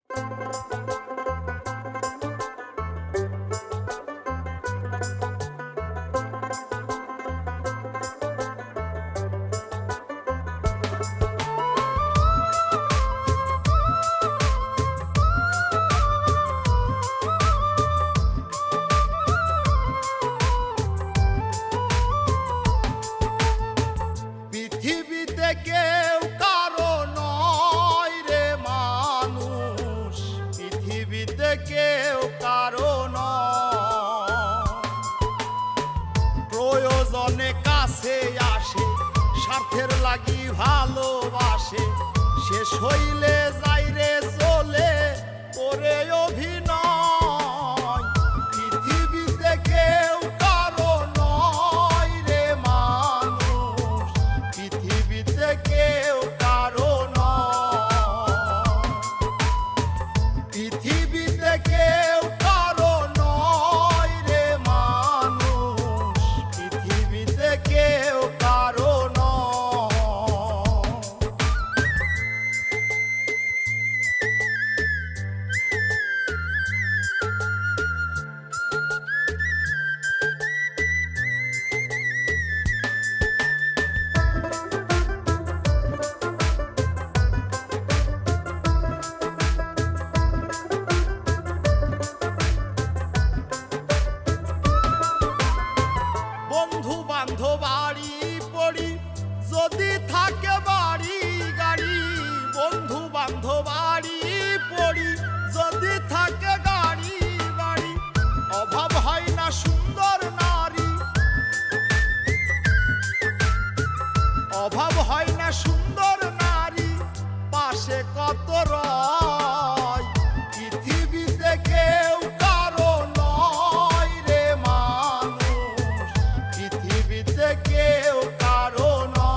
পৃথিবীতে কেউ কারো নয় রে মানুষ, পৃথিবীতে কেউ কারো নয়। প্রয়োজনে কাছে আসে, স্বার্থের লাগি ভালোবাসে, শেষ হইলে যাইরে চলে করে অভিনয়। পৃথিবীতে কেউ কারো নয় রে মানুষ, পৃথিবীতে কেউ কারো নয়। পৃথিবীতে কেউ কারো নয় রে মানুষ, পৃথিবীতে কেউ কারো নয়। বন্ধু বান্ধব বাড়ি পড়ি যদি থাকে বাড়ি গাড়ি, বন্ধু বান্ধব বাড়ি পড়ি যদি থাকে গাড়ি বাড়ি, অভাব হয় না সুন্দর নারী, অভাব হয় না সুন্দর নারী, পাশে কত রয়। পৃথিবীতে কেউ কারো নয় রে মানুষ, পৃথিবীতে কেউ কারো নয়।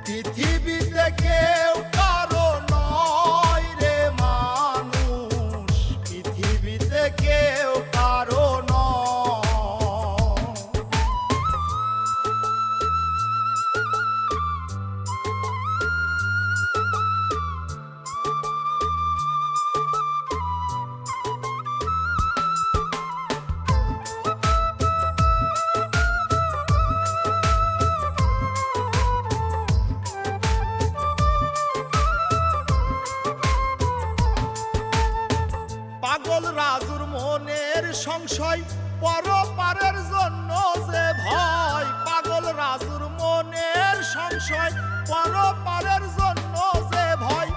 পৃথিবীতে কেউ কারো নয় রে মানুষ, পৃথিবীতে কেউ কারো নয়। পাগল রাজুর মনের সংশয়, পরপারের জন্য যে ভয়। পাগল রাজুর মনের সংশয়, পরপারের জন্য যে ভয়।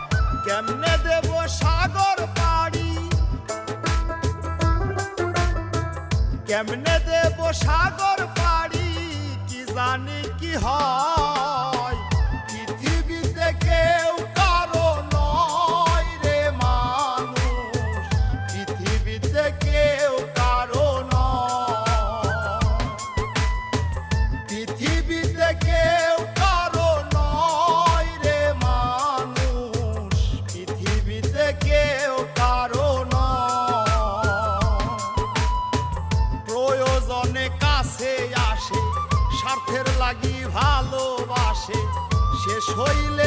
কেমনে দেব সাগর পাড়ি, কেমনে দেব সাগর পাড়ি, কি জানি কি হয়। পৃথিবীতে কেউ কারো নয় রে মানুষ, পৃথিবীতে কেউ কারো নয়। পৃথিবীতে কেউ কারো নয় রে মানুষ, পৃথিবীতে কেউ কারো নয়। প্রয়োজনে কাছে আসে, স্বার্থের লাগি ভালোবাসে, শেষ হইলে